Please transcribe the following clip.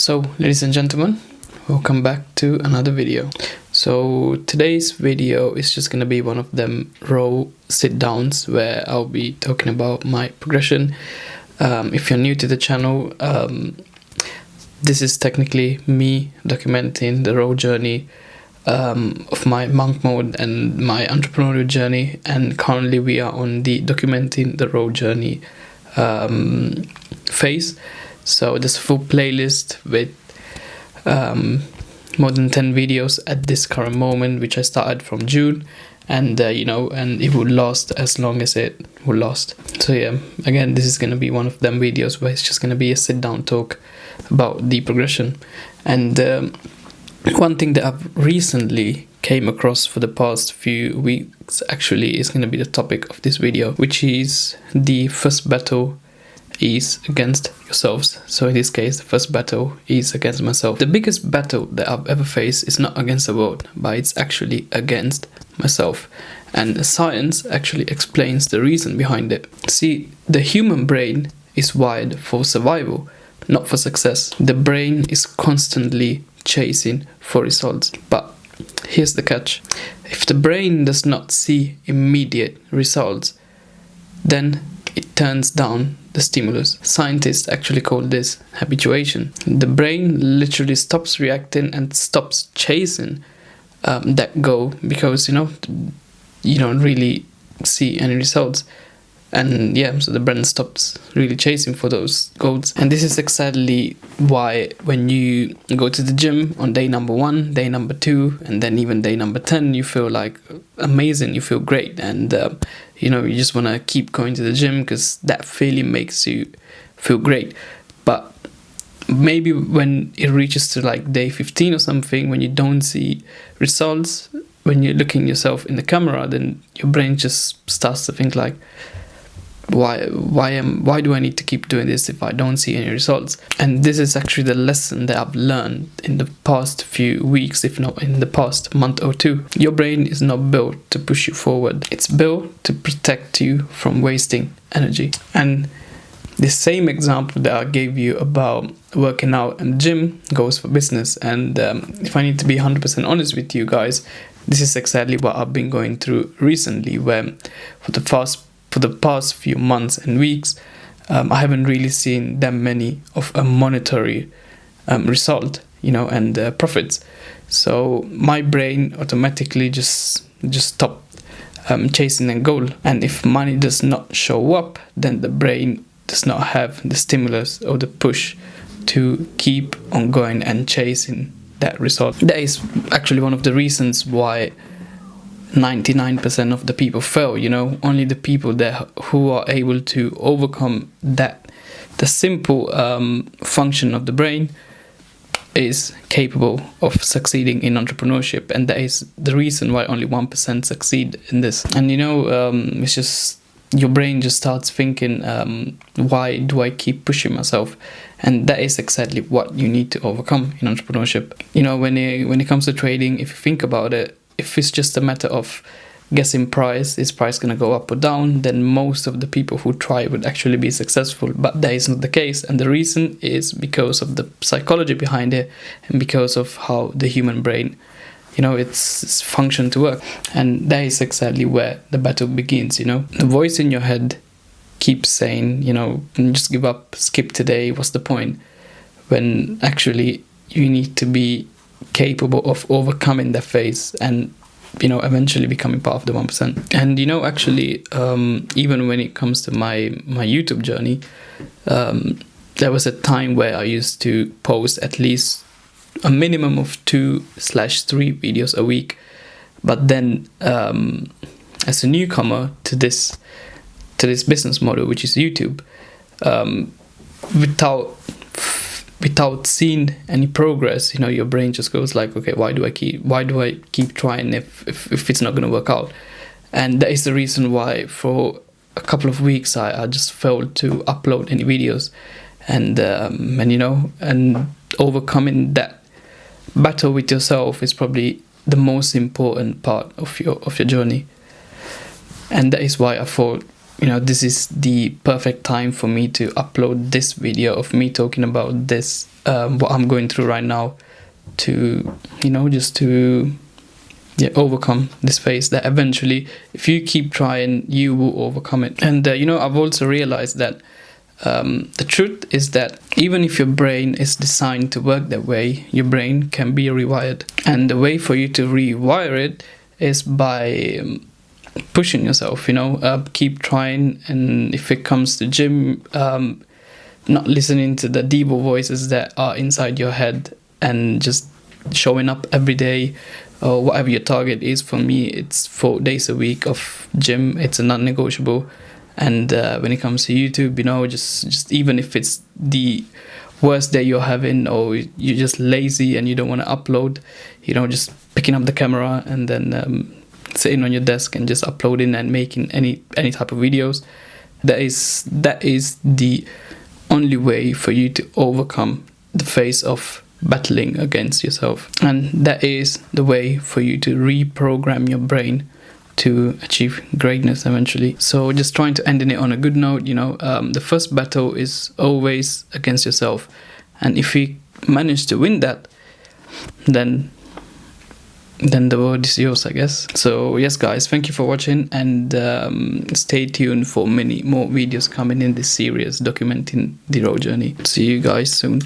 So, ladies and gentlemen, welcome back to another video. So today's video is just gonna be one of them raw sit downs where I'll be talking about my progression. If you're new to the channel, this is technically me documenting the raw journey of my monk mode and my entrepreneurial journey, and currently we are on the documenting the raw journey phase. So there's a full playlist with more than 10 videos at this current moment, which I started from June, and and it would last as long as it will last. So yeah, again, this is gonna be one of them videos where it's just gonna be a sit down talk about the progression. And one thing that I've recently came across for the past few weeks actually is gonna be the topic of this video, which is the first battle is against yourselves. So in this case, the first battle is against myself. The biggest battle that I've ever faced is not against the world, but it's actually against myself. And science actually explains the reason behind it. See, the human brain is wired for survival, not for success. The brain is constantly chasing for results. But here's the catch. If the brain does not see immediate results, then it turns down the stimulus. Scientists actually call this habituation. The brain literally stops reacting and stops chasing that goal because you don't really see any results. And yeah, so the brain stops really chasing for those goals. And this is exactly why when you go to the gym on day number 1, day number 2, and then even day number 10, you feel like amazing, you feel great, and you just want to keep going to the gym because that feeling makes you feel great. But maybe when it reaches to like day 15 or something, when you don't see results, when you're looking yourself in the camera, then your brain just starts to think like, why do I need to keep doing this if I don't see any results? And this is actually the lesson that I've learned in the past few weeks, if not in the past month or two. Your brain is not built to push you forward. It's built to protect you from wasting energy. And the same example that I gave you about working out and gym goes for business. And if I need to be 100% honest with you guys, this is exactly what I've been going through recently, where for the past few months and weeks, I haven't really seen that many of a monetary result, and profits. So my brain automatically just stopped chasing a goal. And if money does not show up, then the brain does not have the stimulus or the push to keep on going and chasing that result. That is actually one of the reasons why 99% of the people fail. Only the people who are able to overcome the simple function of the brain is capable of succeeding in entrepreneurship. And that is the reason why only 1% succeed in this. And it's just your brain just starts thinking, why do I keep pushing myself? And that is exactly what you need to overcome in entrepreneurship. When it comes to trading, if you think about it, if it's just a matter of guessing price, is price going to go up or down, then most of the people who try would actually be successful. But that is not the case. And the reason is because of the psychology behind it and because of how the human brain, it's function to work. And that is exactly where the battle begins. The voice in your head keeps saying, just give up, skip today, what's the point? When actually you need to be capable of overcoming that phase and eventually becoming part of the 1%. And actually even when it comes to my YouTube journey, there was a time where I used to post at least a minimum of 2/3 videos a week. But then as a newcomer to this business model, which is YouTube, without seeing any progress, your brain just goes like, okay, why do I keep trying if it's not going to work out? And that is the reason why for a couple of weeks I just failed to upload any videos. And overcoming that battle with yourself is probably the most important part of your journey. And that is why I thought you know, this is the perfect time for me to upload this video of me talking about this, what I'm going through right now, to, you know, just to overcome this phase, that eventually if you keep trying you will overcome it. And you know, I've also realized that the truth is that even if your brain is designed to work that way, your brain can be rewired, and the way for you to rewire it is by pushing yourself, you know, keep trying. And if it comes to gym, not listening to the devil voices that are inside your head, and just showing up every day, or whatever your target is. For me, it's 4 days a week of gym. It's a non-negotiable. And when it comes to YouTube, you know, just even if it's the worst day you're having, or you're just lazy and you don't want to upload, you know, just picking up the camera and then sitting on your desk and just uploading and making any type of videos, that is the only way for you to overcome the phase of battling against yourself. And that is the way for you to reprogram your brain to achieve greatness eventually. So just trying to end it on a good note, you know, the first battle is always against yourself, and if you manage to win that, then the world is yours, I guess. So yes guys, thank you for watching, and stay tuned for many more videos coming in this series documenting the road journey. See you guys soon.